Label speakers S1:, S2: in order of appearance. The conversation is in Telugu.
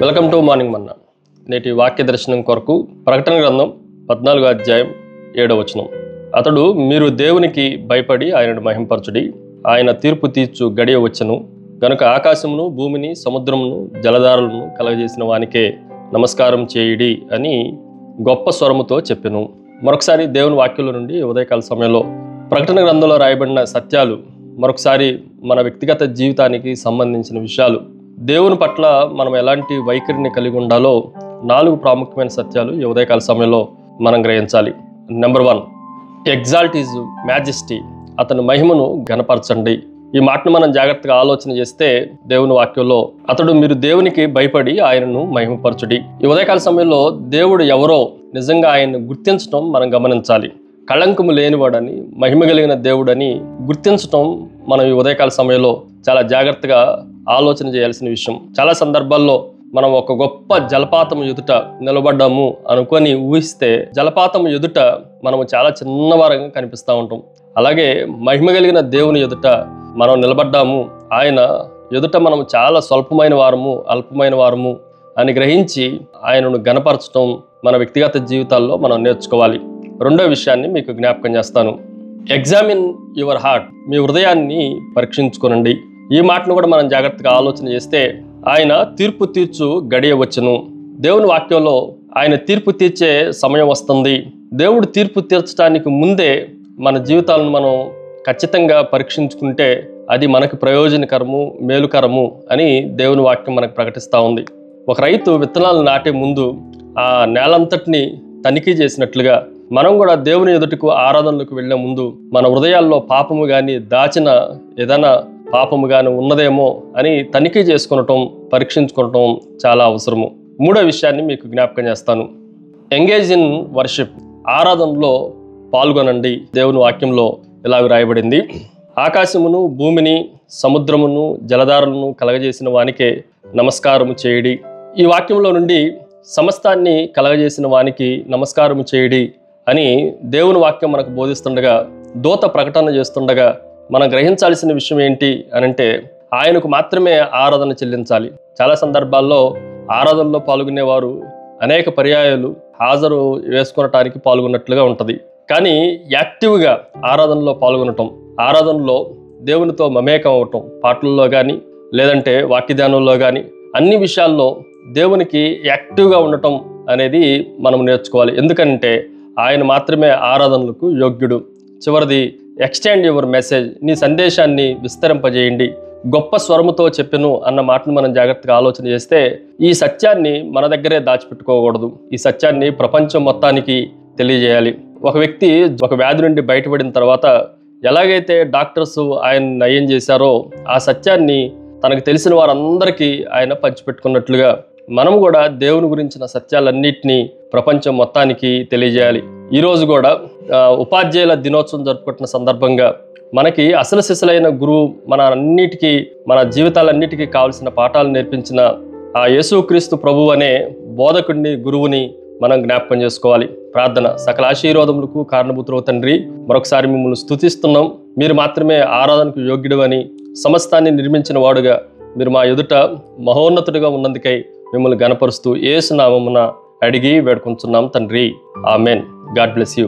S1: వెల్కమ్ టు మార్నింగ్ మన్నా. నేటి వాక్య దర్శనం కొరకు ప్రకటన గ్రంథం 14వ అధ్యాయం 7వ వచనం. అతడు మీరు దేవునికి భయపడి ఆయనను మహింపరచుడి, ఆయన తీర్పు తీర్చు గడియ వచ్చెను గనుక ఆకాశమును భూమిని సముద్రమును జలధారలను కలగజేసిన వానికే నమస్కారం చేయుడి అని గొప్ప స్వరముతో చెప్పెను. మరొకసారి దేవుని వాక్యంలో నుండి ఉదయకాల సమయంలో ప్రకటన గ్రంథంలో రాయబడిన సత్యాలు, మరొకసారి మన వ్యక్తిగత జీవితానికి సంబంధించిన విషయాలు, దేవుని పట్ల మనం ఎలాంటి వైఖరిని కలిగి ఉండాలో 4 ప్రాముఖ్యమైన సత్యాలు ఈ ఉదయకాల సమయంలో మనం గ్రహించాలి. నెంబర్ 1, ఎగ్జాల్ట్ హిజ్ మ్యాజెస్టీ, అతని మహిమను ఘనపరచండి. ఈ మాటను మనం జాగ్రత్తగా ఆలోచన చేస్తే దేవుని వాక్యంలో అతడు మీరు దేవునికి భయపడి ఆయనను మహిమపరచుడి. ఈ ఉదయకాల సమయంలో దేవుడు ఎవరో నిజంగా ఆయన్ని గుర్తించడం మనం గమనించాలి. కళంకము లేనివాడని, మహిమ కలిగిన దేవుడని గుర్తించడం మనం ఈ ఉదయకాల సమయంలో చాలా జాగ్రత్తగా ఆలోచన చేయాల్సిన విషయం. చాలా సందర్భాల్లో మనం ఒక గొప్ప జలపాతం ఎదుట నిలబడ్డాము అనుకొని ఊహిస్తే జలపాతం ఎదుట మనము చాలా చిన్నవారంగా కనిపిస్తూ ఉంటాం. అలాగే మహిమ కలిగిన దేవుని ఎదుట మనం నిలబడ్డాము, ఆయన ఎదుట మనం చాలా స్వల్పమైన వారము, అల్పమైన వారము అని గ్రహించి ఆయనను ఘనపరచడం మన వ్యక్తిగత జీవితాల్లో మనం నేర్చుకోవాలి. రెండో విషయాన్ని మీకు జ్ఞాపకం చేస్తాను. ఎగ్జామిన్ యువర్ హార్ట్, మీ హృదయాన్ని పరీక్షించుకోనండి. ఈ మాటను కూడా మనం జాగ్రత్తగా ఆలోచన చేస్తే ఆయన తీర్పు తీర్చు గడియ వచ్చెను. దేవుని వాక్యంలో ఆయన తీర్పు తీర్చే సమయం వస్తుంది. దేవుడు తీర్పు తీర్చడానికి ముందే మన జీవితాలను మనం ఖచ్చితంగా పరీక్షించుకుంటే అది మనకు ప్రయోజనకరము, మేలుకరము అని దేవుని వాక్యం మనకు ప్రకటిస్తూ ఉంది. ఒక రైతు విత్తనాలు నాటే ముందు ఆ నేలంతటిని తనిఖీ చేసినట్లుగా మనం కూడా దేవుని ఎదుటకు ఆరాధనలకు వెళ్లే ముందు మన హృదయాల్లో పాపము కానీ, దాచిన ఏదైనా పాపము కానీ ఉన్నదేమో అని తనిఖీ చేసుకునటం, పరీక్షించుకోవటం చాలా అవసరము. మూడో విషయాన్ని మీకు జ్ఞాపకం చేస్తాను. ఎంగేజ్ ఇన్ వర్షిప్, ఆరాధనలో పాల్గొనండి. దేవుని వాక్యంలో ఇలాగ రాయబడింది, ఆకాశమును భూమిని సముద్రమును జలధారలను కలగజేసిన వానికే నమస్కారము చేయుడి. ఈ వాక్యంలో నుండి సమస్తాన్ని కలగజేసిన వానికి నమస్కారము చేయుడి అని దేవుని వాక్యం మనకు బోధిస్తుండగా, దూత ప్రకటన చేస్తుండగా మనం గ్రహించాల్సిన విషయం ఏంటి అనంటే ఆయనకు మాత్రమే ఆరాధన చెల్లించాలి. చాలా సందర్భాల్లో ఆరాధనలో పాల్గొనేవారు అనేక పర్యాయాలు హాజరు వేసుకొనటానికి పాల్గొన్నట్లుగా ఉంటుంది. కానీ యాక్టివ్గా ఆరాధనలో పాల్గొనటం, ఆరాధనలో దేవునితో మమేకం అవటం, పాటల్లో కానీ లేదంటే వాక్యధ్యానంలో కానీ అన్ని విషయాల్లో దేవునికి యాక్టివ్గా ఉండటం అనేది మనం నేర్చుకోవాలి. ఎందుకంటే ఆయన మాత్రమే ఆరాధనలకు యోగ్యుడు. చివరిది, ఎక్స్టెండ్ యువర్ మెసేజ్, నీ సందేశాన్ని విస్తరింపజేయండి. గొప్ప స్వరముతో చెప్పెను అన్న మాటను మనం జాగ్రత్తగా ఆలోచన చేస్తే ఈ సత్యాన్ని మన దగ్గరే దాచిపెట్టుకోకూడదు. ఈ సత్యాన్ని ప్రపంచం మొత్తానికి తెలియజేయాలి. ఒక వ్యక్తి ఒక వ్యాధి నుండి బయటపడిన తర్వాత ఎలాగైతే డాక్టర్స్ ఆయన నయం చేశారో ఆ సత్యాన్ని తనకు తెలిసిన వారందరికీ ఆయన పంచిపెట్టుకున్నట్లుగా మనం కూడా దేవుని గురించిన సత్యాలన్నింటినీ ప్రపంచం మొత్తానికి తెలియజేయాలి. ఈరోజు కూడా ఉపాధ్యాయుల దినోత్సవం జరుపుకుంటున్న సందర్భంగా మనకి అసలు సిసలైన గురువు, మన జీవితాలన్నిటికీ కావలసిన పాఠాలు నేర్పించిన ఆ యేసుక్రీస్తు ప్రభువు అనే బోధకుడిని, గురువుని మనం జ్ఞాపకం చేసుకోవాలి. ప్రార్థన. సకల ఆశీర్వాదములకు కారణభూతుడవు తండ్రి, మరొకసారి మిమ్మల్ని స్తుతిస్తున్నాం. మీరు మాత్రమే ఆరాధనకు యోగ్యుడు అని, సమస్తాన్ని నిర్మించిన వాడుగా మీరు మా ఎదుట మహోన్నతుడిగా ఉన్నందుకై మిమ్మల్ని గణపరుస్తూ యేసు నామమున అడిగి వేడుకుంటున్నాం తండ్రి. ఆమెన్. God bless you.